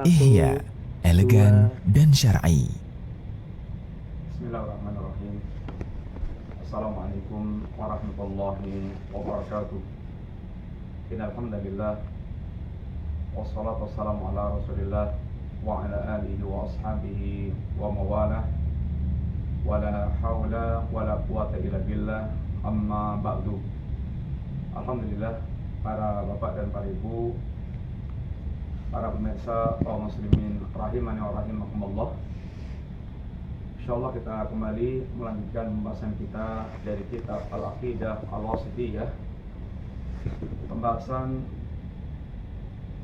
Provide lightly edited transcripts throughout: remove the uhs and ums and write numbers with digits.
Ihya, elegan dan syar'i. Bismillahirrahmanirrahim. Assalamualaikum warahmatullahi wabarakatuh. Innalhamdulillah, wassalatu wassalamu ala rasulillah wa ala alihi wa ashabihi wa mawalah, wa la hawla wa la quwata illa billah, amma ba'du. Alhamdulillah, para bapak dan para ibu, para pemirsa kaum muslimin rahimani wa rahimakumullah. Insyaallah kita kembali melanjutkan pembahasan kita dari kitab Al-Aqidah Al-Wasithiyah. Pembahasan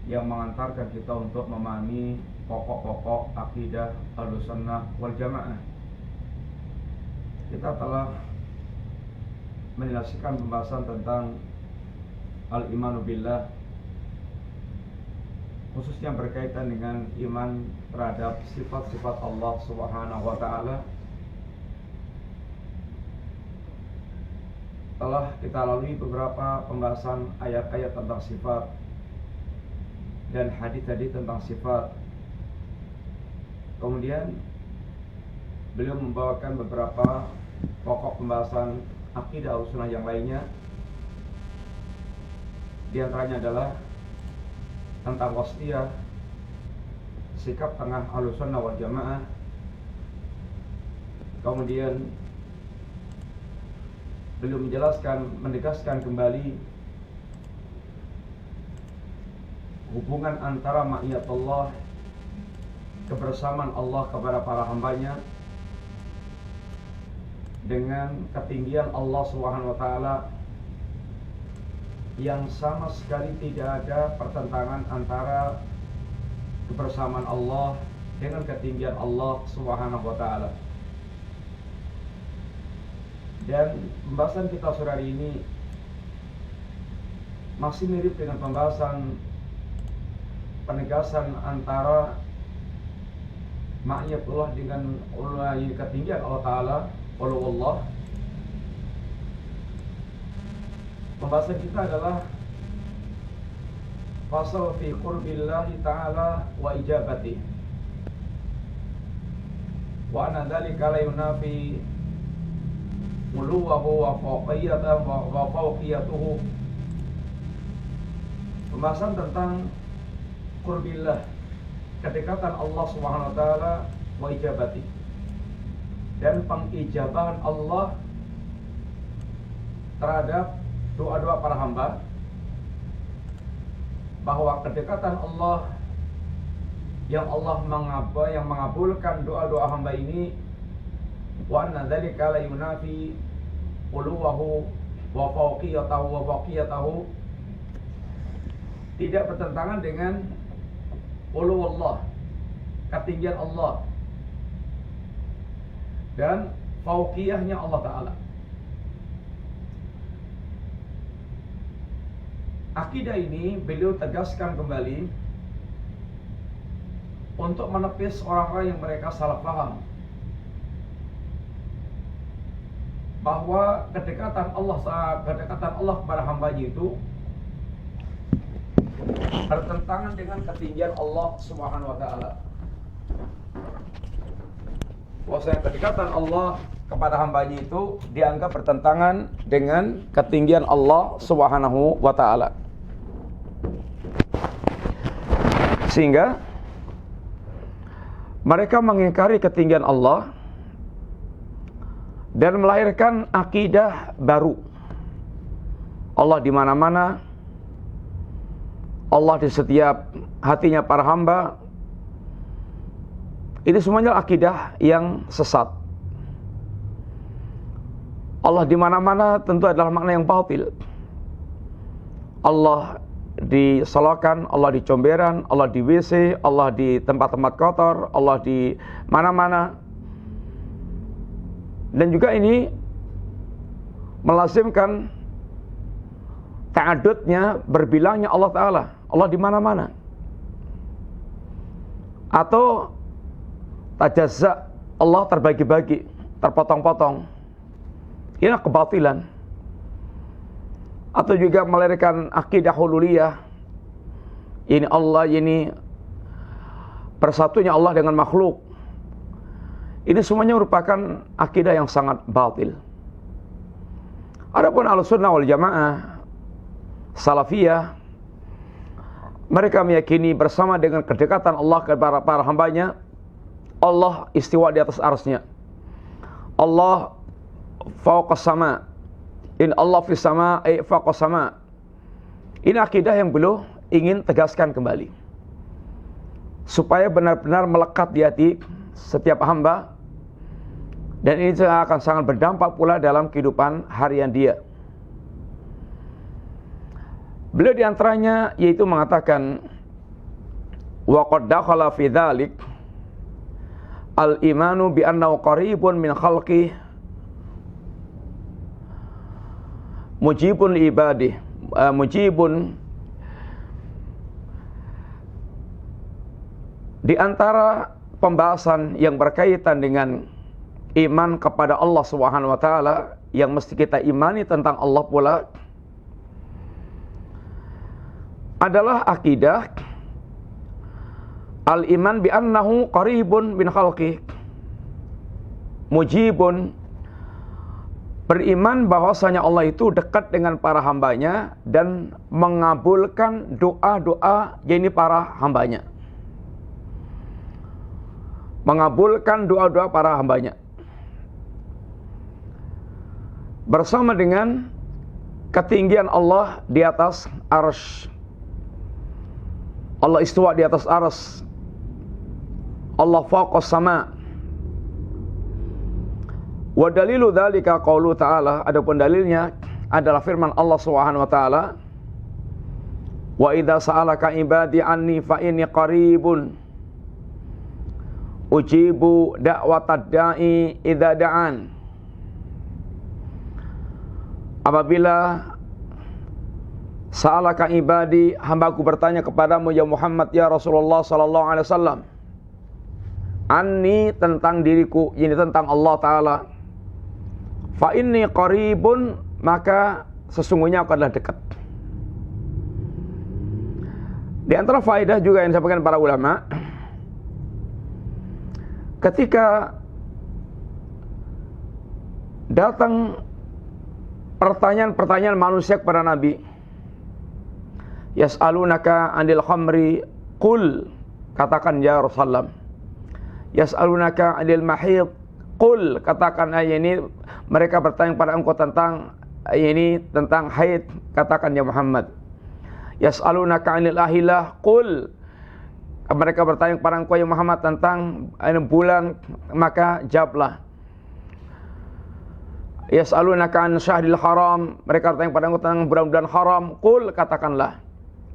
yang mengantarkan kita untuk memahami pokok-pokok akidah Ahlussunnah wal Jamaah. Kita telah menyelesaikan pembahasan tentang al-imanu billah, khususnya berkaitan dengan iman terhadap sifat-sifat Allah Subhanahu wa taala. Telah kita lalui beberapa pembahasan ayat-ayat tentang sifat dan hadis-hadis tentang sifat. Kemudian beliau membawakan beberapa pokok pembahasan akidah Ahlussunnah yang lainnya. Di antaranya adalah tentang wasithiyah, sikap tengah Ahlussunnah wal Jamaah. Kemudian beliau menjelaskan, menegaskan kembali hubungan antara ma'iyatullah, kebersamaan Allah kepada para hambanya, dengan ketinggian Allah Subhanahu wa taala, yang sama sekali tidak ada pertentangan antara kebersamaan Allah dengan ketinggian Allah Subhanahu wa taala. Dan pembahasan kita sore hari ini masih mirip dengan pembahasan penegasan antara ma'iyatullah dengan ketinggian Allah taala, Allah. Pembahasan kita adalah fasal fi qurbillahi ta'ala wa ijabati, wa anna dhalika la yunafi muluwahu wa fawqiyatuhu. Pembahasan tentang qurbillah, kedekatan Allah Subhanahu wa taala, wa ijabati, dan pengijabahan Allah terhadap doa-doa para hamba, bahwa kedekatan Allah yang mengabulkan doa-doa hamba ini, wa anna dzalika la yunafi uluwahu wa fawqiyatahu, tidak bertentangan dengan uluwullah, ketinggian Allah, dan fauqiyahnya Allah taala. Akidah ini beliau tegaskan kembali untuk menepis orang-orang yang mereka salah paham bahwa kedekatan Allah kepada hambanya itu bertentangan dengan ketinggian Allah Subhanahu wa taala. Bahwasanya kedekatan Allah kepada hambanya itu dianggap bertentangan dengan ketinggian Allah Subhanahu wa taala. Sehingga mereka mengingkari ketinggian Allah dan melahirkan akidah baru. Allah di mana-mana, Allah di setiap hatinya para hamba. Ini semuanya akidah yang sesat. Allah di mana-mana tentu adalah makna yang batil. Allah di selokan, Allah di comberan, Allah di WC, Allah di tempat-tempat kotor, Allah di mana-mana. Dan juga ini melazimkan ta'adudnya, berbilangnya Allah Ta'ala, Allah di mana-mana. Atau tajazza, Allah terbagi-bagi, terpotong-potong. Ini kebatilan. Atau juga melahirkan akidah hululiyah. Ini Allah, ini bersatunya Allah dengan makhluk. Ini semuanya merupakan akidah yang sangat batil. Adapun Ahlussunnah wal Jamaah, Salafiyah, mereka meyakini bersama dengan kedekatan Allah kepada para hambanya, Allah istiwa di atas arsy-Nya. Allah fawqas sama. In Allah fis sama ay fawqas sama. Ini akidah yang beliau ingin tegaskan kembali, supaya benar-benar melekat di hati setiap hamba, dan ini akan sangat berdampak pula dalam kehidupan harian dia. Beliau diantaranya yaitu mengatakan, wa qad dakhala fi dzalik al-imanu bi annahu qaribun min khalqi mujibun li ibadih, mujibun. Di antara pembahasan yang berkaitan dengan iman kepada Allah Subhanahu wa taala yang mesti kita imani tentang Allah pula adalah akidah al-iman bi annahu qaribun min khalqi mujibun, beriman bahwasanya Allah itu dekat dengan para hambanya dan mengabulkan doa-doa yakni para hambanya, mengabulkan doa-doa para hambanya. Bersama dengan ketinggian Allah di atas arsy, Allah istiwa di atas arsy, Allah fawqas sama. Wa dalilu dzalika qaulu ta'ala, adapun dalilnya adalah firman Allah Subhanahu wa taala, wa idza sa'alaka ibadi anni fa inni qaribun ujibu da'watad da'i idza da'an. Apabila sa'alaka ibadi, hambaku bertanya kepadamu ya Muhammad ya Rasulullah sallallahu alaihi wasallam, anni, tentang diriku, ini tentang Allah taala, fa inni qaribun, maka sesungguhnya aku adalah dekat. Di antara faedah juga yang disampaikan para ulama, ketika datang pertanyaan-pertanyaan manusia kepada Nabi, yas'alunaka 'anil khamri qul, katakan ya Rasulullah. Yas'alunaka 'anil mahid qul, katakan ini mereka bertanya kepada engkau tentang ini tentang haid, katakan ya Muhammad. Yas'alunaka 'anil ahilah qul, mereka bertanya kepada engkau ya Muhammad tentang bulan, maka jawablah. Yas'alunaka 'an syahril haram, mereka bertanya kepada engkau tentang bulan-bulan haram, qul, katakanlah.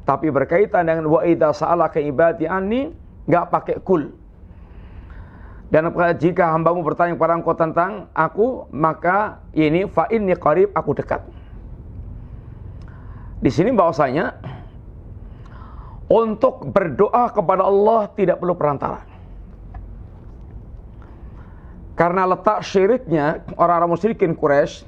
Tapi berkaitan dengan wa idza sa'alaka ibadi anni, enggak pakai qul. Dan jika hambamu bertanya kepada engkau tentang aku, maka ini fa inni qarib, aku dekat. Di sini bahwasanya untuk berdoa kepada Allah tidak perlu perantara. Karena letak syiriknya orang-orang musyrikin Quraisy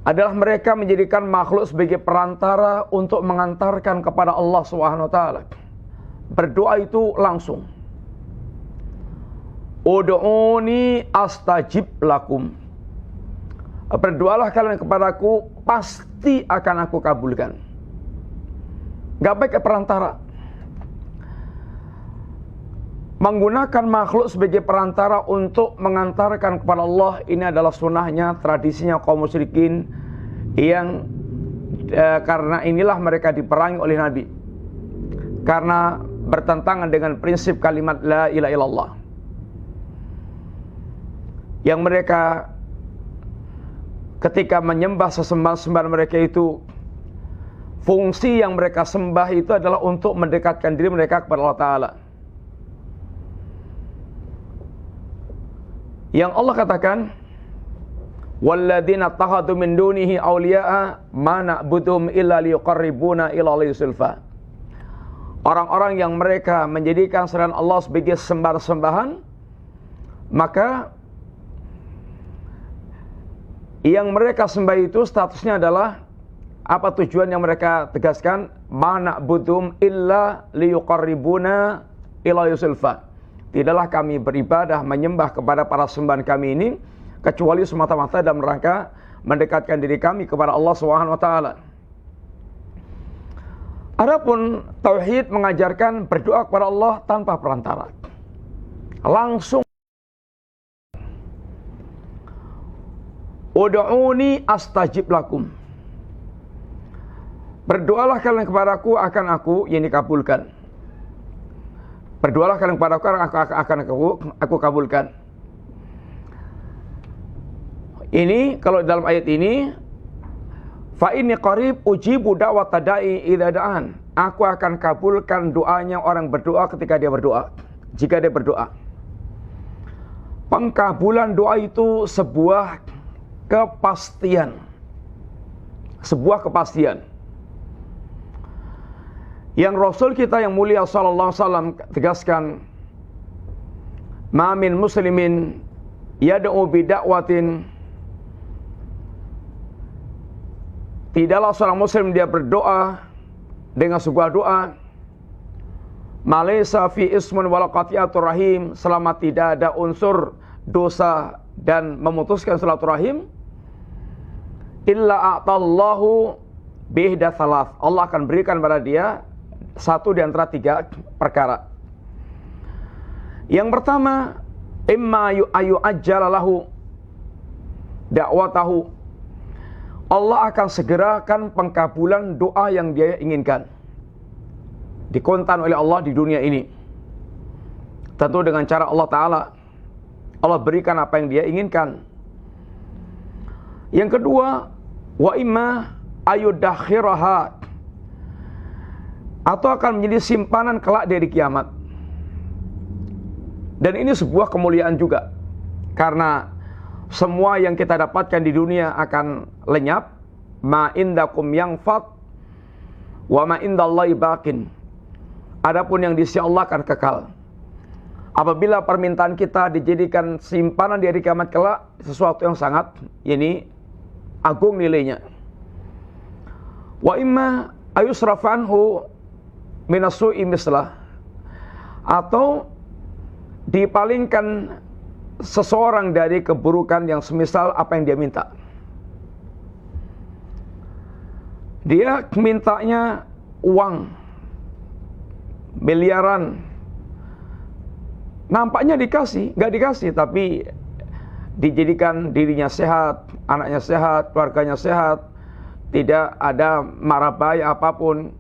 adalah mereka menjadikan makhluk sebagai perantara untuk mengantarkan kepada Allah Subhanahu wa taala. Berdoa itu langsung. Ud'uni astajib lakum. Berdoalah kalian kepadaku, pasti akan aku kabulkan. Gak baik perantara. Menggunakan makhluk sebagai perantara untuk mengantarkan kepada Allah, ini adalah sunnahnya, tradisinya kaum musyrikin yang karena inilah mereka diperangi oleh Nabi, karena bertentangan dengan prinsip kalimat la ilaha illallah, yang mereka ketika menyembah sesembahan-sembahan mereka itu, fungsi yang mereka sembah itu adalah untuk mendekatkan diri mereka kepada Allah Ta'ala. Yang Allah katakan, walladzina takhadhu min dunihi awliya'a ma na'buduhum illa liqarribuna ila Allahi zulfa. Orang-orang yang mereka menjadikan selain Allah sebagai sembahan-sembahan, maka yang mereka sembah itu statusnya adalah Apa tujuan yang mereka tegaskan? Ma na'budum illa liyuqarribuna ila yusulfa. Tidaklah kami beribadah menyembah kepada para sembahan kami ini kecuali semata-mata dalam rangka mendekatkan diri kami kepada Allah Subhanahu wa taala. Adapun tauhid mengajarkan berdoa kepada Allah tanpa perantara. Langsung. Ud'uni astajib lakum. Berdoalah kalian kepadaku akan aku kabulkan. Berdoalah kalian kepadaku akan aku kabulkan. Ini kalau dalam ayat ini, fa inni qarib ujibu da'wata da'i idza da'an. Aku akan kabulkan doanya orang berdoa ketika dia berdoa. Jika dia berdoa. Pengkabulan doa itu sebuah kepastian. Sebuah kepastian. Yang Rasul kita yang mulia sallallahu alaihi wasallam tegaskan, ma min muslimin yad'u bi da'watin, tidaklah seorang muslim dia berdoa dengan sebuah doa, malaysa fi ismun wala qati'atur rahim, selama tidak ada unsur dosa dan memutuskan silaturahim, illa a'tallahu bihda thalath. Allah akan berikan pada dia satu di antara tiga perkara. Yang pertama, imma ayu ajjala lahu da'watahu. Allah akan segerakan pengkabulan doa yang dia inginkan. Dikontan oleh Allah di dunia ini. Tentu dengan cara Allah Ta'ala. Allah berikan apa yang dia inginkan. Yang kedua, wa imma ayudakhiraha, atau akan menjadi simpanan kelak dari kiamat. Dan ini sebuah kemuliaan juga. Karena semua yang kita dapatkan di dunia akan lenyap. Ma indakum yanfad wa ma indallahi baqin. Adapun yang di sisi Allah akan kekal. Apabila permintaan kita dijadikan simpanan di hari kiamat kelak, sesuatu yang sangat ini agung nilainya. Wa imma ayusrafanhu minasu'i mislah, atau dipalingkan seseorang dari keburukan yang semisal apa yang dia minta. Dia mintanya uang miliaran, nampaknya dikasih, nggak dikasih, tapi dijadikan dirinya sehat, anaknya sehat, keluarganya sehat, tidak ada mara bahaya apapun.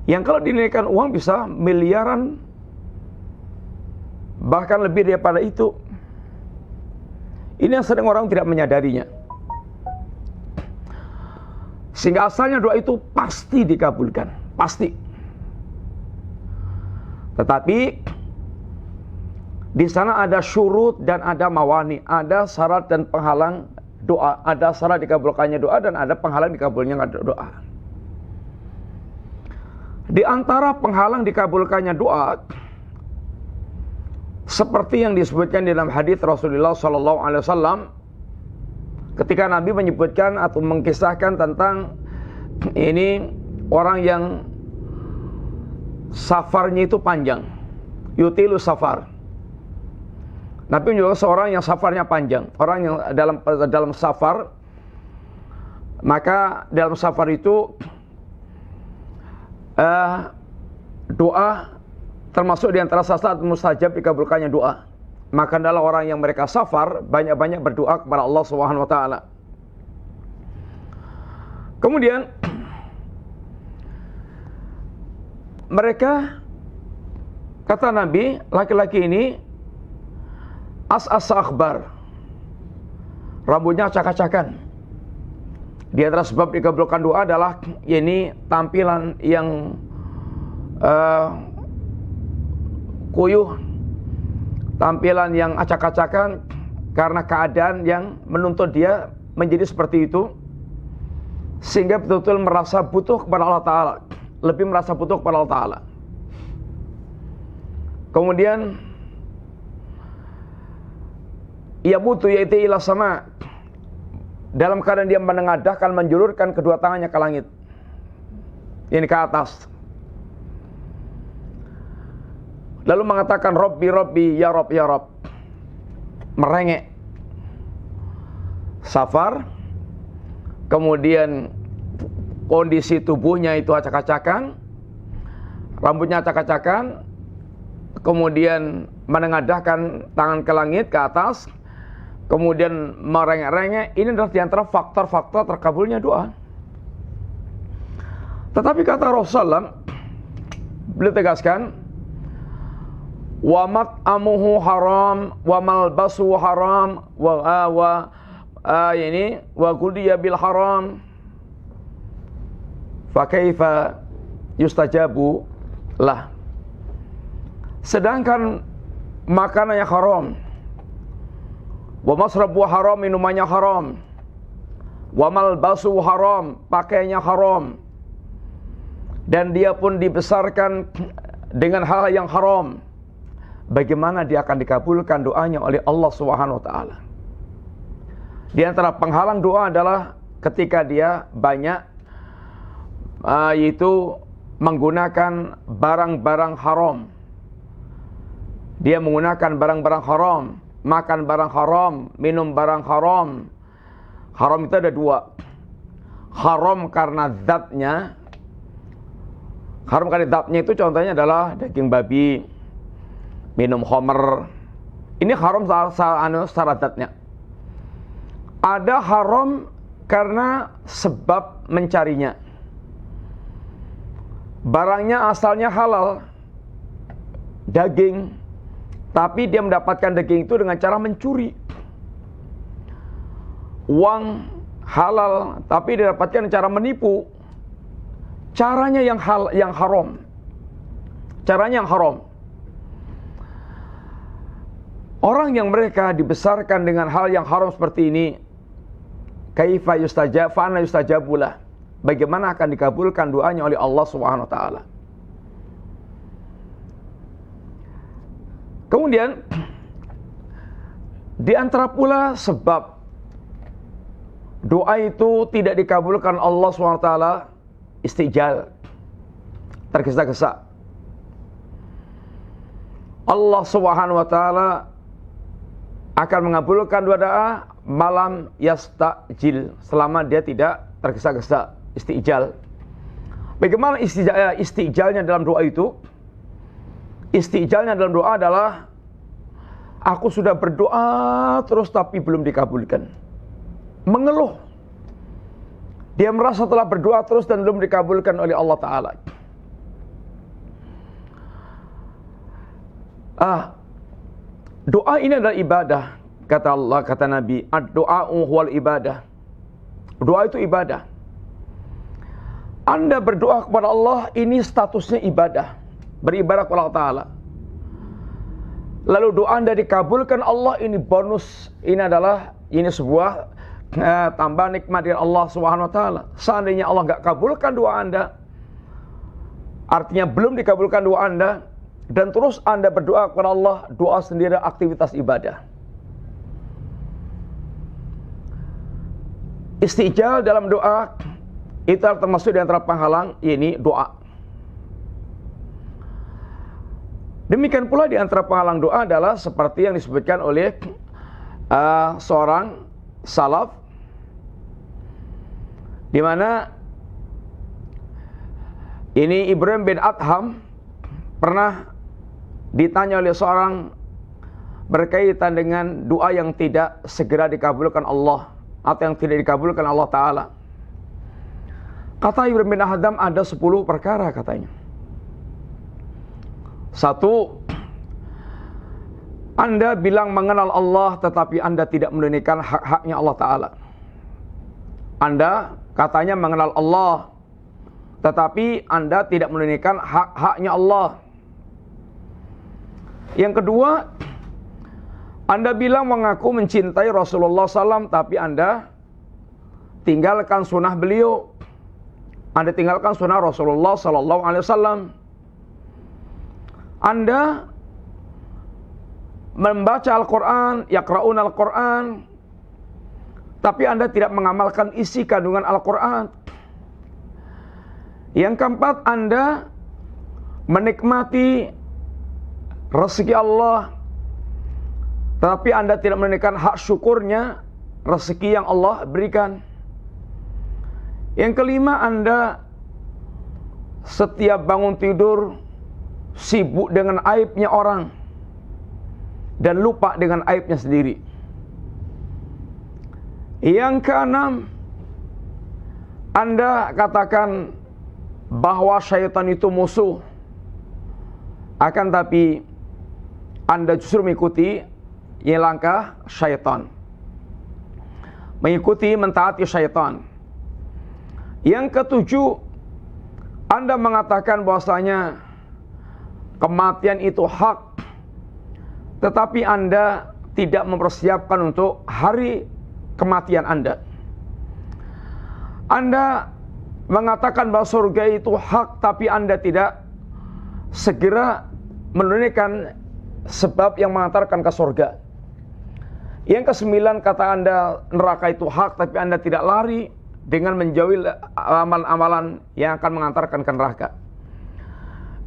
Yang kalau dinaikkan uang bisa miliaran, bahkan lebih daripada itu. Ini yang sering orang tidak menyadarinya. Sehingga asalnya doa itu pasti dikabulkan, pasti. Tetapi di sana ada syurut dan ada mawani, ada syarat dan penghalang doa, ada syarat dikabulkannya doa dan ada penghalang dikabulnya doa. Di antara penghalang dikabulkannya doa, seperti yang disebutkan dalam hadis Rasulullah SAW, ketika Nabi menyebutkan atau mengkisahkan tentang ini orang yang safarnya itu panjang, yutilu safar. Nabi juga seorang yang safarnya panjang, orang yang dalam safar, maka dalam safar itu doa termasuk di antara syarat mustajab dikabulkannya doa. Maka adalah orang yang mereka safar banyak-banyak berdoa kepada Allah Subhanahu wa taala. Kemudian mereka, kata Nabi, laki-laki ini as-as akhbar, rambutnya acak-acakan. Di antara sebab dikabulkan doa adalah ini tampilan yang kuyuh, tampilan yang acak-acakan karena keadaan yang menuntut dia menjadi seperti itu, sehingga betul-betul merasa butuh kepada Allah Ta'ala, lebih merasa butuh kepada Allah Ta'ala. Kemudian ia butuh yaitu ila sama, dalam keadaan dia menengadahkan, menjulurkan kedua tangannya ke langit, ini ke atas, lalu mengatakan Rabbi Rabbi, ya Rabb ya Rabb, merengek. Safar, kemudian kondisi tubuhnya itu acak-acakan, rambutnya acak-acakan, kemudian menengadahkan tangan ke langit, ke atas, kemudian merengek-rengek. Ini adalah di antara faktor-faktor terkabulnya doa. Tetapi kata Rasulullah, beliau tegaskan, wa mat'amuhu haram, wa malbasu haram, wa qudiya bil haram, fa kaifa yustajabu lah. Sedangkan makanannya haram, wa masrabu haram, minumannya haram, wa malbasu haram, pakaiannya haram, dan dia pun dibesarkan dengan hal yang haram, bagaimana dia akan dikabulkan doanya oleh Allah Subhanahu wa taala? Di antara penghalang doa adalah ketika dia banyak yaitu menggunakan barang-barang haram. Dia menggunakan barang-barang haram, makan barang haram, minum barang haram. Haram itu ada dua. Haram karena zatnya. Haram karena zatnya itu contohnya adalah daging babi, minum khamr. Ini haram secara zatnya. Ada haram karena sebab mencarinya. Barangnya asalnya halal, daging, tapi dia mendapatkan daging itu dengan cara mencuri. Uang halal, tapi dia dapatkan dengan cara menipu. Caranya yang haram. Caranya yang haram. Orang yang mereka dibesarkan dengan hal yang haram seperti ini, kaifa yustajab, fa'ana yustajabulah, bagaimana akan dikabulkan doanya oleh Allah Subhanahu wa taala? Kemudian di antara pula sebab doa itu tidak dikabulkan Allah Subhanahu wa taala, istijal, tergesa-gesa. Allah Subhanahu wa taala akan mengabulkan doa malam yastajil, selama dia tidak tergesa-gesa, istijal. Bagaimana istijalnya dalam doa itu? Istijalnya dalam doa adalah aku sudah berdoa terus tapi belum dikabulkan. Mengeluh. Dia merasa telah berdoa terus dan belum dikabulkan oleh Allah Ta'ala. Doa ini adalah ibadah. Kata Allah, kata Nabi, ad-du'a'u huwal ibadah. Doa itu ibadah. Anda berdoa kepada Allah, ini statusnya ibadah. Beribadah kepada Allah Ta'ala. Lalu doa Anda dikabulkan Allah, ini bonus. Ini sebuah tambah nikmat dari Allah Subhanahu wa taala. Seandainya Allah enggak kabulkan doa Anda, artinya belum dikabulkan doa Anda, dan terus Anda berdoa kepada Allah, doa sendiri aktivitas ibadah. Istijal dalam doa itu termasuk di antara penghalang ini doa. Demikian pula di antara penghalang doa adalah seperti yang disebutkan oleh seorang salaf, di mana ini Ibrahim bin Adham pernah ditanya oleh seorang berkaitan dengan doa yang tidak segera dikabulkan Allah atau yang tidak dikabulkan Allah Ta'ala. Kata Ibrahim bin Adham, ada 10 perkara katanya. 1, Anda bilang mengenal Allah tetapi Anda tidak menunaikan hak-haknya Allah Ta'ala. Anda katanya mengenal Allah tetapi Anda tidak menunaikan hak-haknya Allah. Yang kedua, Anda bilang mengaku mencintai Rasulullah SAW, tapi Anda tinggalkan sunnah beliau. Anda tinggalkan sunnah Rasulullah SAW. Anda membaca Al-Quran, yaqra'un Al-Quran, tapi Anda tidak mengamalkan isi kandungan Al-Quran. Yang keempat, Anda menikmati rezeki Allah, tapi Anda tidak menunaikan hak syukurnya rezeki yang Allah berikan. Yang kelima, Anda setiap bangun tidur sibuk dengan aibnya orang dan lupa dengan aibnya sendiri. Yang keenam, Anda katakan bahwa syaitan itu musuh, akan tapi Anda justru mengikuti langkah syaitan, mengikuti mentaati syaitan. Yang ketujuh, Anda mengatakan bahwasanya kematian itu hak, tetapi Anda tidak mempersiapkan untuk hari kematian Anda. Anda mengatakan bahwa surga itu hak, tapi Anda tidak segera menunaikan sebab yang mengantarkan ke surga. Yang kesembilan, kata Anda neraka itu hak, tapi Anda tidak lari dengan menjauhi amalan-amalan yang akan mengantarkan ke neraka.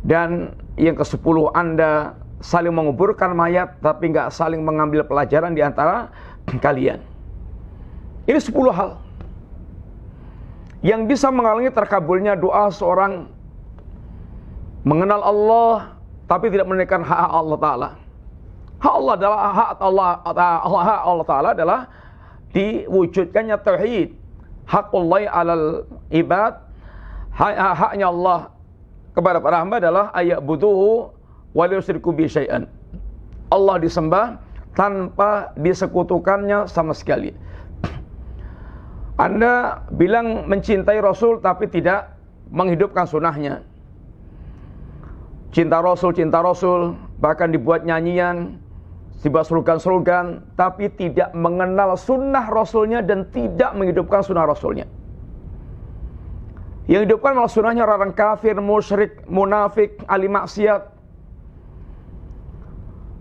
Dan yang kesepuluh, Anda saling menguburkan mayat, tapi nggak saling mengambil pelajaran di antara kalian. Ini 10 hal yang bisa menghalangi terkabulnya doa seorang mengenal Allah tapi tidak menunaikan hak Allah Ta'ala. Hak Allah adalah hak Allah Ta'ala adalah diwujudkannya tauhid. Haqullahi 'alal ibad, haknya Allah kepada para hamba adalah ayyabuduhu wa la yusyriku bi syai'an. Allah disembah tanpa disekutukannya sama sekali. Anda bilang mencintai Rasul tapi tidak menghidupkan sunnahnya. Cinta Rasul, bahkan dibuat nyanyian, dibuat slogan-slogan, tapi tidak mengenal sunnah Rasulnya dan tidak menghidupkan sunnah Rasulnya. Yang hidupkan malah sunnahnya orang kafir, musyrik, munafik, ahli maksiat.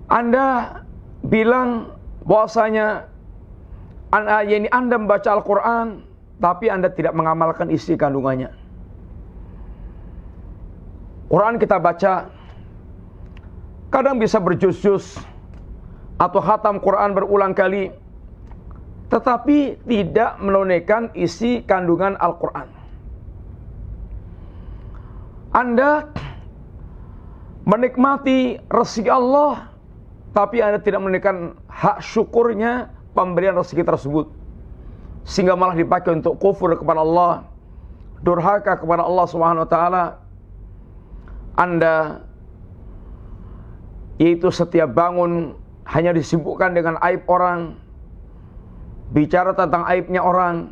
Anda bilang bahwasanya Anda membaca Al-Quran, tapi Anda tidak mengamalkan isi kandungannya. Quran kita baca, kadang bisa berjuz-juz atau khatam Quran berulang kali, tetapi tidak menunaikan isi kandungan Al-Quran. Anda menikmati rezeki Allah, tapi Anda tidak menunaikan hak syukurnya pemberian rezeki tersebut, sehingga malah dipakai untuk kufur kepada Allah, durhaka kepada Allah Subhanahu wa taala. Anda yaitu setiap bangun hanya disibukkan dengan aib orang, bicara tentang aibnya orang,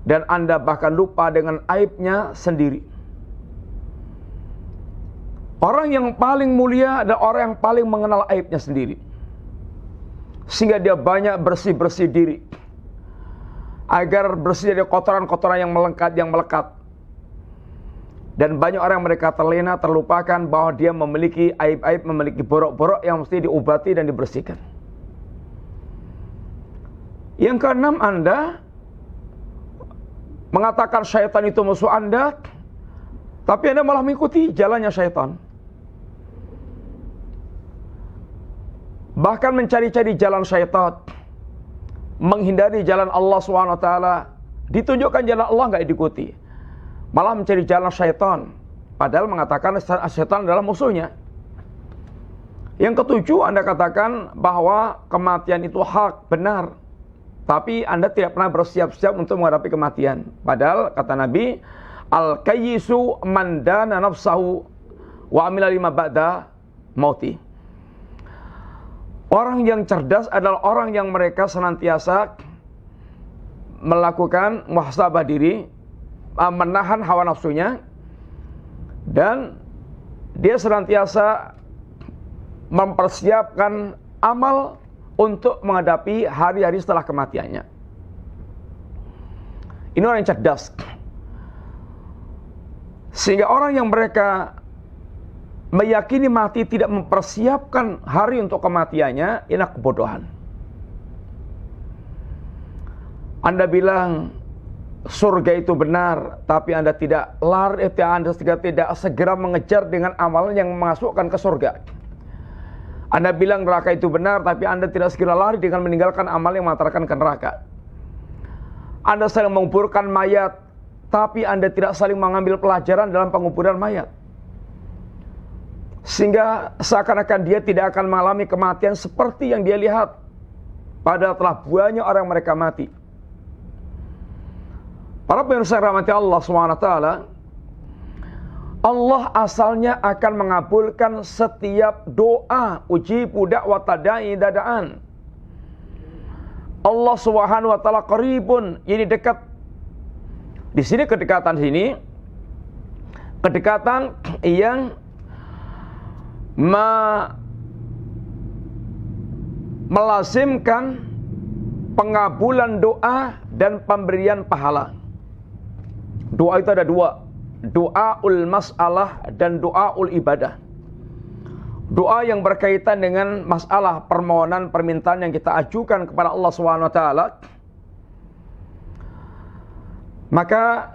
dan Anda bahkan lupa dengan aibnya sendiri. Orang yang paling mulia adalah orang yang paling mengenal aibnya sendiri, sehingga dia banyak bersih-bersih diri agar bersih dari kotoran-kotoran yang melekat. Dan banyak orang mereka terlena, terlupakan bahwa dia memiliki aib-aib, memiliki borok-borok yang mesti diobati dan dibersihkan. Yang keenam, Anda mengatakan syaitan itu musuh Anda, tapi Anda malah mengikuti jalannya syaitan. Bahkan mencari-cari jalan syaitan, menghindari jalan Allah SWT. Ditunjukkan jalan Allah nggak diikuti, malah mencari jalan syaitan, padahal mengatakan syaitan adalah musuhnya. Yang ketujuh, Anda katakan bahwa kematian itu hak, benar, tapi Anda tidak pernah bersiap-siap untuk menghadapi kematian. Padahal kata Nabi, al-kayyisu man dana nafsahu wa amila lima ba'da mauti. Orang yang cerdas adalah orang yang mereka senantiasa melakukan muhasabah diri, menahan hawa nafsunya, dan dia senantiasa mempersiapkan amal untuk menghadapi hari-hari setelah kematiannya. Ini orang yang cerdas. Sehingga orang yang mereka meyakini mati tidak mempersiapkan hari untuk kematiannya, ini kebodohan. Anda bilang surga itu benar, tapi Anda tidak lari, Anda tidak segera mengejar dengan amalan yang memasukkan ke surga. Anda bilang neraka itu benar, tapi Anda tidak segera lari dengan meninggalkan amal yang mengantarkan ke neraka. Anda saling menguburkan mayat, tapi Anda tidak saling mengambil pelajaran dalam penguburan mayat. Sehingga seakan-akan dia tidak akan mengalami kematian seperti yang dia lihat. Padahal telah banyak orang mereka mati. Para pemirsa yang rahmati Allah SWT, Allah asalnya akan mengabulkan setiap doa. Ujibu da'wata da'i dada'an. Allah Subhanahu wa taala qaribun, ini dekat. Di sini kedekatan sini, kedekatan yang melazimkan pengabulan doa dan pemberian pahala. Doa itu ada dua, doaul mas'alah dan doaul ibadah. Doa yang berkaitan dengan masalah permohonan permintaan yang kita ajukan kepada Allah SWT, maka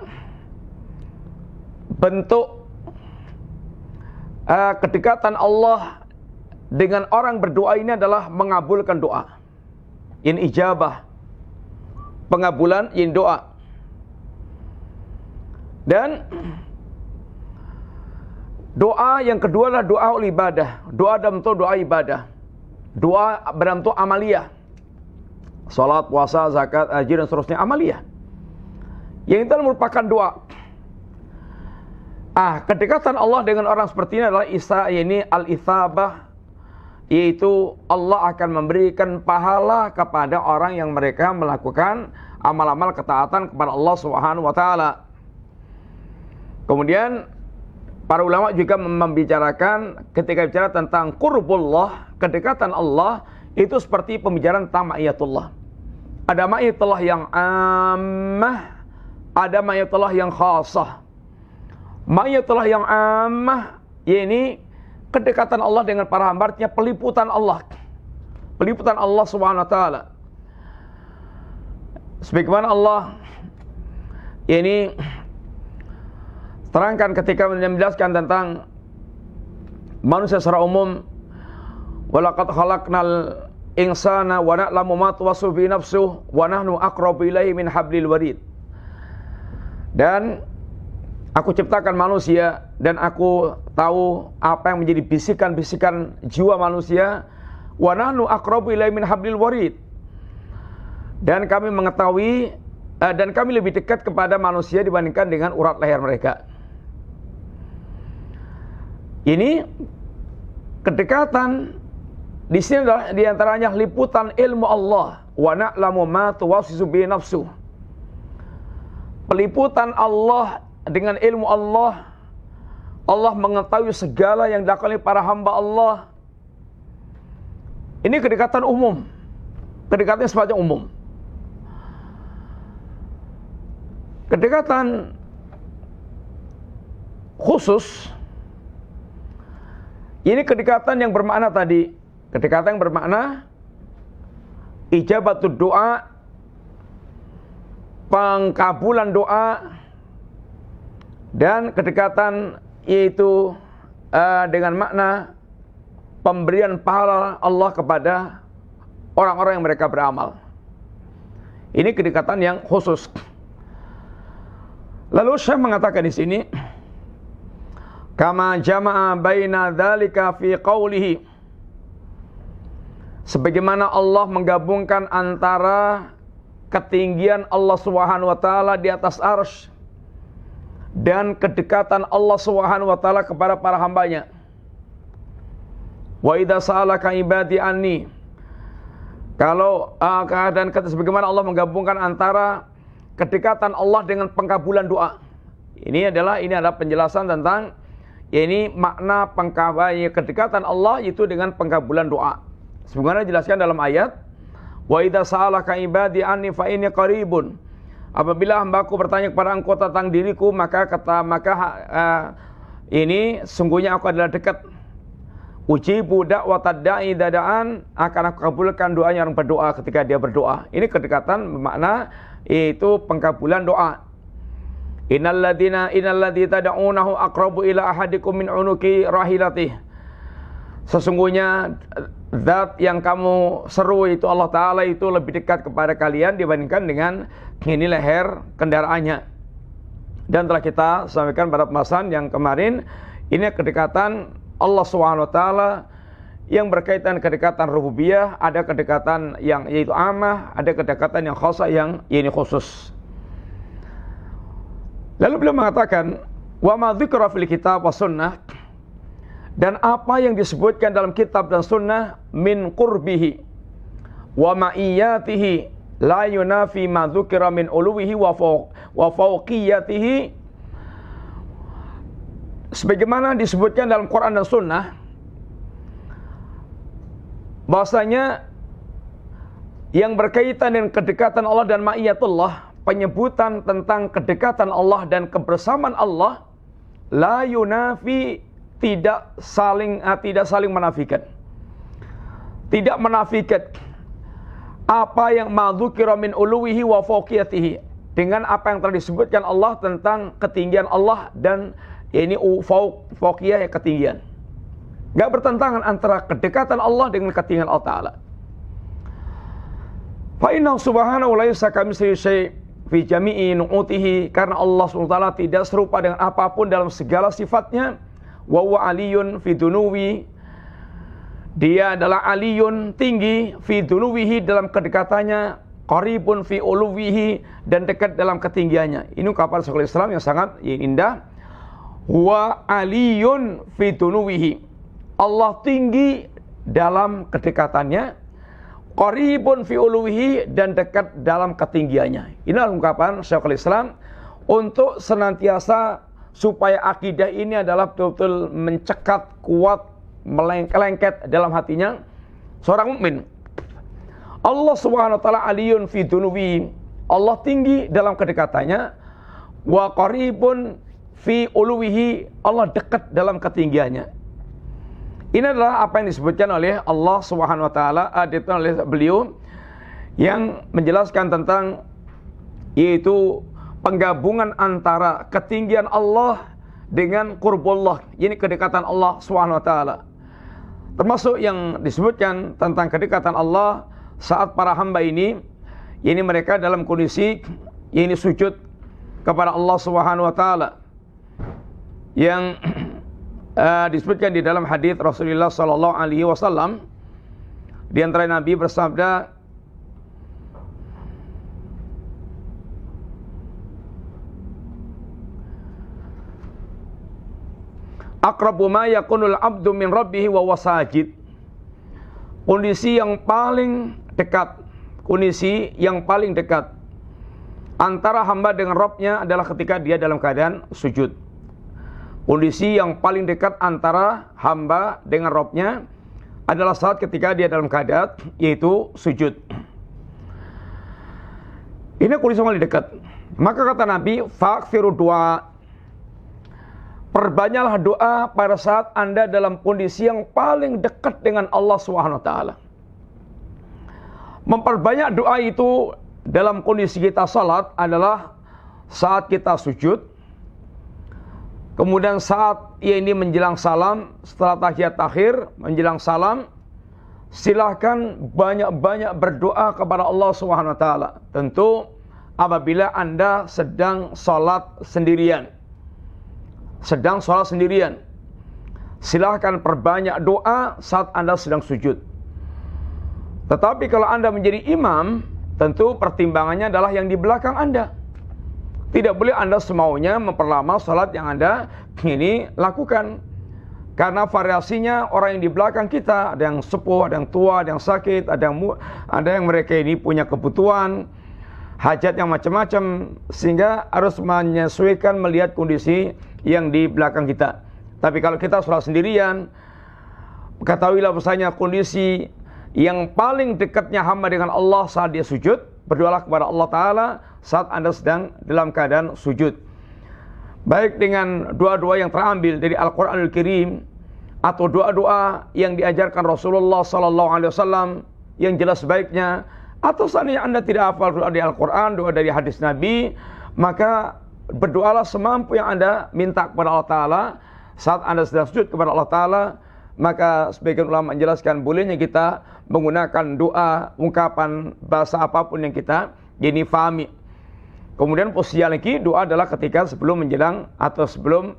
bentuk kedekatan Allah dengan orang berdoa ini adalah mengabulkan doa. Ini ijabah, pengabulan ini doa. Dan doa yang kedua adalah doa ibadah. Doa dalam bentuk doa ibadah. Doa dalam bentuk amaliyah. Salat, puasa, zakat, haji dan seterusnya amaliyah. Yang itu merupakan doa. Kedekatan Allah dengan orang seperti ini adalah al-ithabah, yaitu Allah akan memberikan pahala kepada orang yang mereka melakukan amal-amal ketaatan kepada Allah Subhanahu wa taala. Kemudian para ulama juga membicarakan ketika bicara tentang qurbullah, kedekatan Allah, itu seperti pembicaraan tentang ma'iyatullah. Ada ma'iyatullah yang ammah, ada ma'iyatullah yang khasah. Ma'iyatullah yang ammah, ini kedekatan Allah dengan para hamba-Nya, peliputan Allah. Peliputan Allah Subhanahu wa taala. Sebagaimana Allah ini terangkan ketika menjelaskan tentang manusia secara umum, walaqad khalaqnal insana wa na'lamu ma tuwassu bi nafsuhu wa nahnu aqrabu ilaihi min hablil warid. Dan aku ciptakan manusia dan aku tahu apa yang menjadi bisikan-bisikan jiwa manusia. Wa nahnu aqrabu ilaihi min hablil warid. Dan kami mengetahui dan kami lebih dekat kepada manusia dibandingkan dengan urat leher mereka. Ini kedekatan di sini adalah diantaranya liputan ilmu Allah. Wa na'lamu ma tuwaswisu bi nafsuh. Peliputan Allah dengan ilmu Allah. Allah mengetahui segala yang dilakukan oleh para hamba Allah. Ini kedekatan umum. Kedekatan sifatnya umum. Kedekatan khusus, ini kedekatan yang bermakna tadi, kedekatan yang bermakna ijabatud doa, pengkabulan doa, dan kedekatan yaitu dengan makna pemberian pahala Allah kepada orang-orang yang mereka beramal. Ini kedekatan yang khusus. Lalu Syekh mengatakan di sini, kama jama'a baina dzalika fi qawlihi, sebagaimana Allah menggabungkan antara ketinggian Allah Subhanahu wa taala di atas arsy dan kedekatan Allah Subhanahu wa taala kepada para hambanya. Wa idza sa'alaka ibadi anni, kalau dan sebagaimana Allah menggabungkan antara kedekatan Allah dengan pengkabulan doa. Ini adalah penjelasan tentang ini makna kedekatan Allah itu dengan pengkabulan doa. Sebagaimana dijelaskan dalam ayat, wa idza sa'alaka ibadi anni fa inni qaribun. Apabila hambaku bertanya kepada engkau tentang diriku, maka ini sungguhnya aku adalah dekat. Ujibu da'watad da'i dada'an, akan aku kabulkan doanya orang berdoa ketika dia berdoa. Ini kedekatan bermakna yaitu pengkabulan doa. Innalladzi tad'unahu aqrabu ila ahadikum min unuki rahilatih. Sesungguhnya zat yang kamu seru itu Allah Ta'ala itu lebih dekat kepada kalian dibandingkan dengan ini leher kendaraannya. Dan telah kita sampaikan pada pembahasan yang kemarin, ini kedekatan Allah SWT yang berkaitan kedekatan rububiyah, ada kedekatan yang yaitu amah, ada kedekatan yang khasa yang ini khusus. Lalu beliau mengatakan, wa ma dzikra fil kitab was sunnah, dan apa yang disebutkan dalam kitab dan sunnah min qurbihi wa ma'iyatihi la yunafi ma dzukira min uluwihi wa fawqiyatihi, sebagaimana disebutkan dalam Quran dan sunnah bahasanya yang berkaitan dengan kedekatan Allah dan ma'iyatullah, penyebutan tentang kedekatan Allah dan kebersamaan Allah, la yunafi, tidak saling menafikan, tidak menafikan apa yang madzukira min uluwihi wa fawqiyatihi, dengan apa yang telah disebutkan Allah tentang ketinggian Allah dan ini fawqiyah, yang ketinggian. Gak bertentangan antara kedekatan Allah dengan ketinggian Allah Ta'ala. Fa inna subhanahu la laysa kamitslihi syai' fi jami'i nu'utihi, karena Allah SWT tidak serupa dengan apapun dalam segala sifatnya. Wa huwa aliyun fi dunuwi, dia adalah aliyun, tinggi, fi dunuwihi, dalam kedekatannya, qaribun fi uluwihi, dan dekat dalam ketinggiannya. Ini ungkapan Syekhul Islam yang sangat indah. Wa aliyun fi dunuwihi, Allah tinggi dalam kedekatannya, qaribun fi uluwihi, dan dekat dalam ketinggiannya. Inilah ungkapan Syekhul Islam untuk senantiasa supaya akidah ini adalah betul-betul mencekat, kuat, melengket dalam hatinya seorang mukmin. Allah Subhanahu wa taala aliyun fi dunuwi, Allah tinggi dalam kedekatannya, wa qaribun fi uluwihi, Allah dekat dalam ketinggiannya. Ini adalah apa yang disebutkan oleh Allah Subhanahu wa taala, oleh beliau yang menjelaskan tentang yaitu penggabungan antara ketinggian Allah dengan qurbullah, ini kedekatan Allah SWT. Termasuk yang disebutkan tentang kedekatan Allah saat para hamba ini mereka dalam kondisi ini sujud kepada Allah SWT, yang disebutkan di dalam hadis Rasulullah SAW. Di antara Nabi bersabda, aqrabu ma yakunul abdu min rabbih wa huwa sajid. Kondisi yang paling dekat antara hamba dengan Rabbnya adalah ketika dia dalam keadaan sujud. Kondisi yang paling dekat antara hamba dengan Rabbnya adalah saat ketika dia dalam keadaan yaitu sujud. Ini kondisi yang paling dekat. Maka kata Nabi, fakthiru du'a, perbanyaklah doa pada saat Anda dalam kondisi yang paling dekat dengan Allah SWT. Memperbanyak doa itu dalam kondisi kita salat adalah saat kita sujud, kemudian saat ini menjelang salam, setelah tahiyat akhir menjelang salam, silahkan banyak-banyak berdoa kepada Allah SWT. Tentu apabila Anda sedang salat sendirian, silahkan perbanyak doa saat Anda sedang sujud. Tetapi kalau Anda menjadi imam, tentu pertimbangannya adalah yang di belakang Anda. Tidak boleh Anda semaunya memperlama salat yang Anda ini lakukan. Karena variasinya orang yang di belakang kita, ada yang sepuh, ada yang tua, ada yang sakit, ada yang mereka ini punya kebutuhan, hajat yang macam-macam, sehingga harus menyesuaikan melihat kondisi yang di belakang kita. Tapi kalau kita sholat sendirian, ketahuilah bahasanya kondisi yang paling dekatnya hamba dengan Allah saat dia sujud, berdoalah kepada Allah Ta'ala saat Anda sedang dalam keadaan sujud. Baik dengan doa-doa yang terambil dari Al-Quranul Karim, atau doa-doa yang diajarkan Rasulullah SAW, yang jelas baiknya Atau seandainya Anda tidak hafal doa dari Al-Quran, doa dari hadis Nabi, maka berdoalah semampu yang Anda minta kepada Allah Ta'ala. Saat Anda sedang sujud kepada Allah Ta'ala, maka sebagian ulama menjelaskan bolehnya kita menggunakan doa, ungkapan, bahasa apapun yang kita ini fahami. Kemudian posisi lagi, doa adalah ketika sebelum menjelang atau sebelum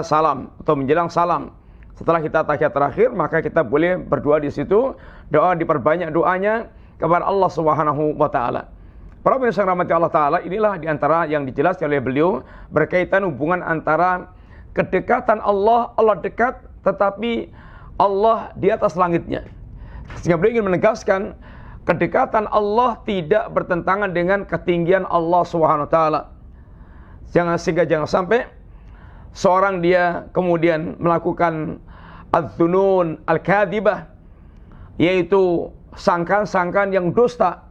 salam, atau menjelang salam. Setelah kita tahiyat terakhir, maka kita boleh berdoa di situ. Doa diperbanyak doanya kepada Allah Subhanahu wa Ta'ala. Para pemirsa yang rahmati Allah Ta'ala, inilah diantara yang dijelaskan oleh beliau berkaitan hubungan antara kedekatan Allah, Allah dekat tetapi Allah di atas langitnya. Sehingga beliau ingin menegaskan kedekatan Allah tidak bertentangan dengan ketinggian Allah Subhanahu wa Ta'ala. Sehingga jangan sampai seorang dia kemudian melakukan adz-dzunun al-kadzibah, yaitu sangkaan-sangkaan yang dusta.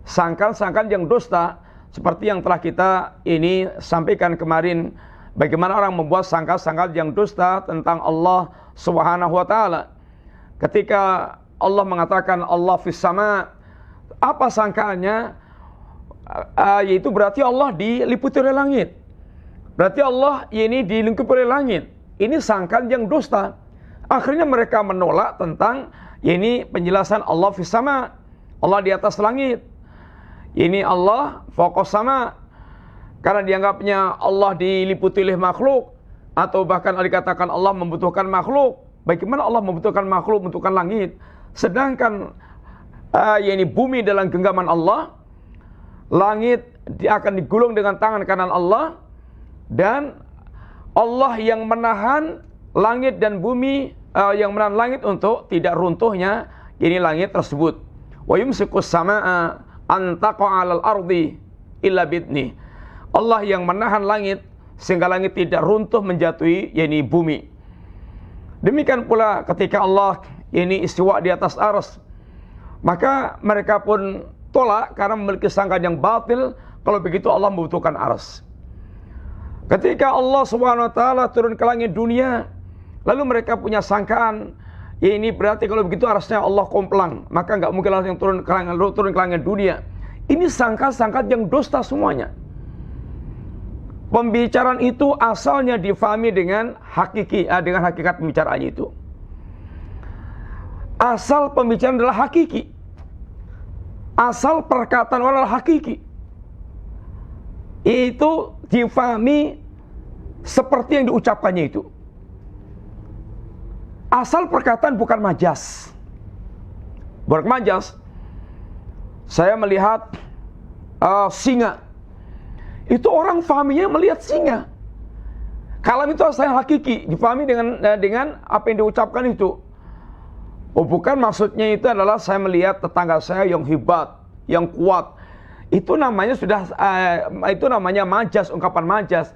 Sangkaan-sangkaan yang dusta seperti yang telah kita ini sampaikan kemarin, bagaimana orang membuat sangkaan-sangkaan yang dusta tentang Allah Subhanahu wa Ta'ala. Ketika Allah mengatakan Allah fis sama, apa sangkaannya? Yaitu berarti Allah diliputi oleh langit. Berarti Allah ini dilingkupi oleh langit. Ini sangkaan yang dusta. Akhirnya mereka menolak tentang ini penjelasan Allah fis sama, Allah di atas langit. Ini Allah fawqas sama, karena dianggapnya Allah diliputi oleh makhluk, atau bahkan dikatakan Allah membutuhkan makhluk. Bagaimana Allah membutuhkan makhluk, membutuhkan langit? Sedangkan ini bumi dalam genggaman Allah, langit dia akan digulung dengan tangan kanan Allah, dan Allah yang menahan langit dan bumi, yang menahan langit untuk tidak runtuhnya ini langit tersebut. Wa yumsikus samaa an taqa'a 'alal ardi illa bidni. Allah yang menahan langit sehingga langit tidak runtuh menjatuhi yakni bumi. Demikian pula ketika Allah ini istiwa di atas arsy, maka mereka pun tolak karena memiliki sangkaan yang batil kalau begitu Allah membutuhkan arsy. Ketika Allah Subhanahu wa Ta'ala turun ke langit dunia, lalu mereka punya sangkaan, ya ini berarti kalau begitu arsy-nya Allah komplang, maka nggak mungkin Allah yang turun ke langit dunia. Ini sangkaan-sangkaan yang dusta semuanya. Pembicaraan itu asalnya difahami dengan hakiki, dengan hakikat pembicaraannya itu. Asal pembicaraan adalah hakiki. Asal perkataan adalah hakiki. Itu difahami seperti yang diucapkannya itu. Asal perkataan bukan majas. Bukan majas. Saya melihat singa. Itu orang fahaminya melihat singa. Kalam itu asalnya hakiki, difahami dengan apa yang diucapkan itu. Oh, bukan maksudnya itu adalah saya melihat tetangga saya yang hebat, yang kuat. Itu namanya itu namanya majas, ungkapan majas.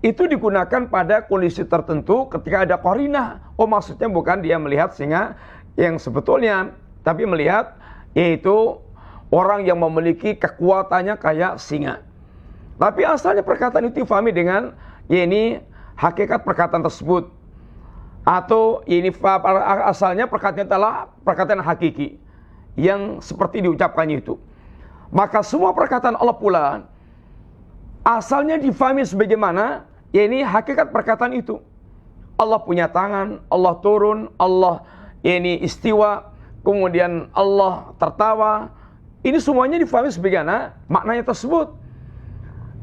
Itu digunakan pada kondisi tertentu ketika ada qarinah. Oh, maksudnya bukan dia melihat singa yang sebetulnya, tapi melihat yaitu orang yang memiliki kekuatannya kayak singa. Tapi asalnya perkataan itu difahami dengan ini hakikat perkataan tersebut. Atau ini asalnya perkataan adalah perkataan hakiki yang seperti diucapkannya itu. Maka semua perkataan Allah pula asalnya difahami sebagaimana ini hakikat perkataan itu. Allah punya tangan, Allah turun, Allah ini istiwa, kemudian Allah tertawa. Ini semuanya difahami sebagaimana maknanya tersebut.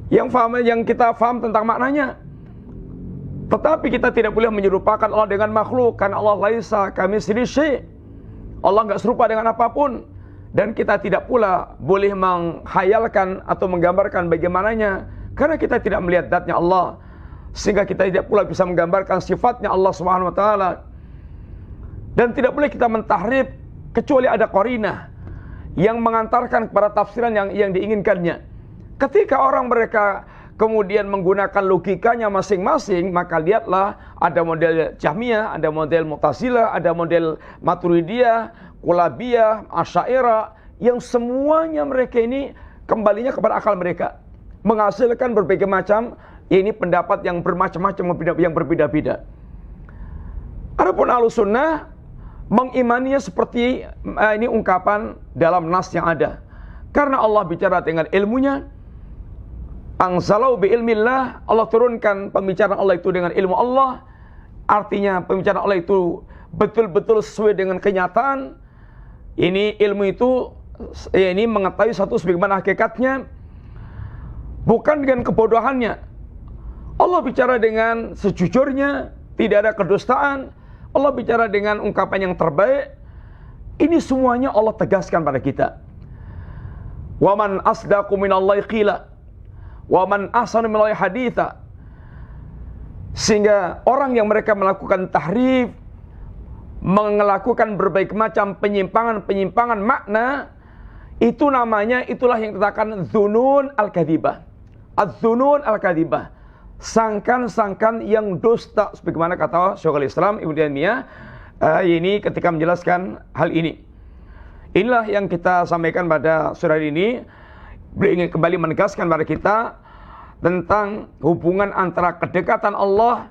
Yang kita faham tentang maknanya. Tetapi kita tidak boleh menyerupakan Allah dengan makhluk, karena Allah laisa kamitslihi syai'. Allah enggak serupa dengan apapun. Dan kita tidak pula boleh menghayalkan atau menggambarkan bagaimananya, karena kita tidak melihat zatnya Allah, sehingga kita tidak pula bisa menggambarkan sifatnya Allah Subhanahu wa Ta'ala. Dan tidak boleh kita mentahrif kecuali ada qarinah yang mengantarkan kepada tafsiran yang diinginkannya. Ketika orang mereka kemudian menggunakan logikanya masing-masing, maka lihatlah ada model Jahmiyah, ada model Mu'tazilah, ada model Maturidiyah, Kulabiyah, Asy'ariyah, yang semuanya mereka ini kembalinya kepada akal mereka, menghasilkan berbagai macam ini pendapat yang bermacam-macam, yang berbeda-beda. Adapun Ahlussunnah mengimaninya seperti ini ungkapan dalam nas yang ada. Karena Allah bicara dengan ilmunya, anzalau bi ilmillah, Allah turunkan pembicaraan Allah itu dengan ilmu Allah. Artinya pembicaraan Allah itu betul-betul sesuai dengan kenyataan. Ini ilmu itu ini mengetahui satu sebagaimana hakikatnya, bukan dengan kebodohannya. Allah bicara dengan sejujurnya, tidak ada kedustaan. Allah bicara dengan ungkapan yang terbaik. Ini semuanya Allah tegaskan pada kita. Wa man asdaqu minallahi qila wa man ahsanu minallahi haditha. Sehingga orang yang mereka melakukan tahrif, melakukan berbagai macam penyimpangan makna, itu namanya, itulah yang dikatakan dzunun al-kadzibah. Az-dzunun al-kadzibah, sangkan-sangkan yang dusta, sebagaimana kata Syekhul Islam Ibnu Taimiyah ini ketika menjelaskan hal ini. Inilah yang kita sampaikan pada surah ini. Beliau ingin kembali menegaskan pada kita tentang hubungan antara kedekatan Allah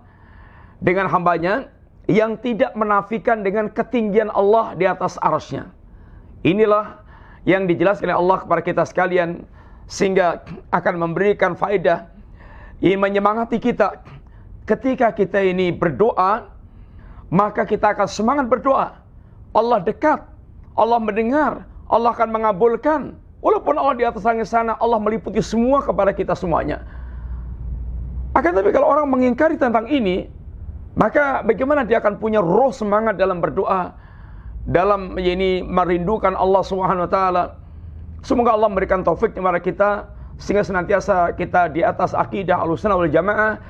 dengan hambanya, yang tidak menafikan dengan ketinggian Allah di atas arsy-Nya. Inilah yang dijelaskan oleh Allah kepada kita sekalian, sehingga akan memberikan faedah, ini menyemangati kita. Ketika kita ini berdoa, maka kita akan semangat berdoa. Allah dekat, Allah mendengar, Allah akan mengabulkan. Walaupun Allah di atas langit sana, Allah meliputi semua kepada kita semuanya. Akan tapi kalau orang mengingkari tentang ini, maka bagaimana dia akan punya roh semangat dalam berdoa, dalam ini merindukan Allah Subhanahu wa taala. Semoga Allah memberikan taufik kepada kita sehingga senantiasa kita di atas akidah Ahlussunnah wal Jamaah,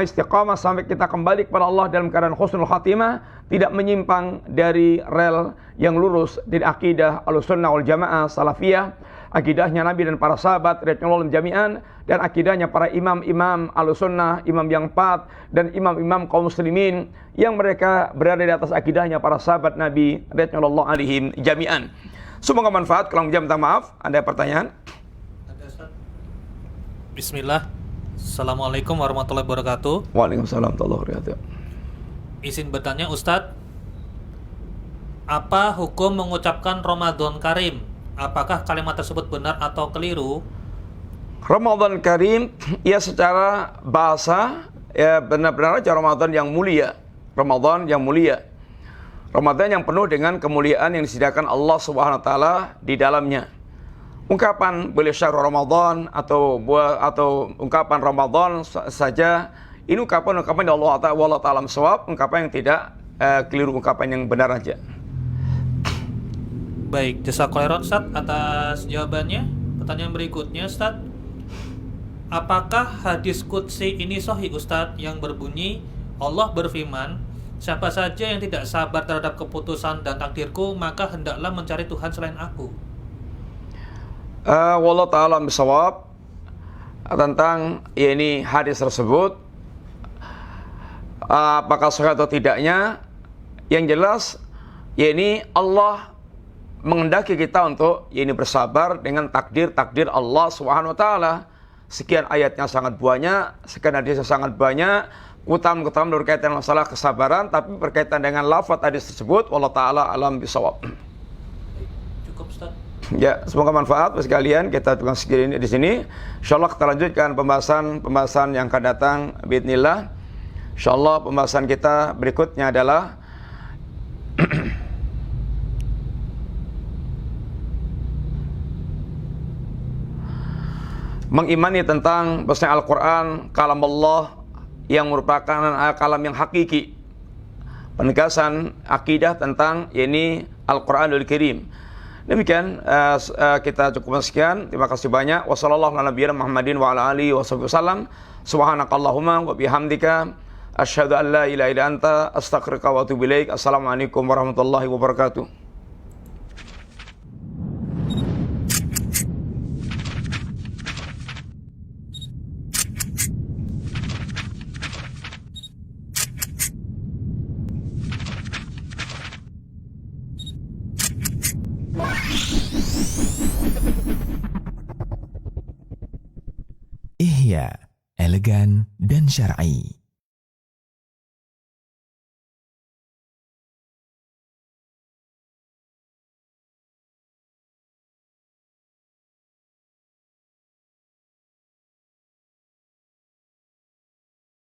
istiqamah sampai kita kembali kepada Allah dalam keadaan husnul khatimah, tidak menyimpang dari rel yang lurus dari akidah Ahlussunnah wal Jamaah salafiyah, akidahnya Nabi dan para sahabat radhiyallahu anhum jami'an, dan akidahnya para imam-imam Ahlussunnah, imam yang 4 dan imam-imam kaum muslimin yang mereka berada di atas akidahnya para sahabat Nabi radhiyallahu alaihim jami'an. Semoga manfaat. Kalau minta maaf, ada pertanyaan? Bismillah. Assalamualaikum warahmatullahi wabarakatuh. Waalaikumsalam warahmatullahi wabarakatuh. Izin bertanya Ustadz, apa hukum mengucapkan Ramadan Karim? Apakah kalimat tersebut benar atau keliru? Ramadan Karim, ya secara bahasa, ya benar-benar aja Ramadan yang mulia. Ramadan yang mulia. Ramadan yang penuh dengan kemuliaan yang disediakan Allah Subhanahu wa taala di dalamnya. Ungkapan boleh syahrul Ramadan atau ungkapan Ramadan saja, ini ungkapan dari Allah Ta'ala shawab, ungkapan yang tidak keliru, ungkapan yang benar aja. Baik, jazakallahu khairan Ustaz atas jawabannya. Pertanyaan berikutnya Ustaz, apakah hadis qudsi ini sahih Ustaz, yang berbunyi Allah berfirman, siapa saja yang tidak sabar terhadap keputusan dan takdirku, maka hendaklah mencari Tuhan selain aku? Wallahu ta'ala bisawab tentang ini hadis tersebut, apakah sahih atau tidaknya, yang jelas ini Allah menghendaki kita untuk ini bersabar dengan takdir Allah Subhanahu wa taala. Sekian ayatnya sangat banyak, sekian hadisnya sangat banyak, utama berkaitan masalah kesabaran, tapi berkaitan dengan lafaz hadis tersebut, wallahu taala alam bisawab. Cukup Ustaz. Ya, semoga manfaat bagi sekalian. Kita tukang segini di sini. Insyaallah kita lanjutkan pembahasan yang akan datang bismillah. Insyaallah pembahasan kita berikutnya adalah mengimani tentang bahwasanya Al-Qur'an kalam Allah yang merupakan kalam yang hakiki. Penegasan akidah tentang ini Al-Qur'anul Karim. Demikian kita cukup sekian. Terima kasih banyak. Wassallallahu ala nabiyina Muhammadin wa ala alihi wasallam. Subhanakallahumma wa bihamdika asyhadu an la ilaha illa anta astaghfiruka wa atubu ilaik. Assalamualaikum warahmatullahi wabarakatuh. Ihya, elegan dan syar'i.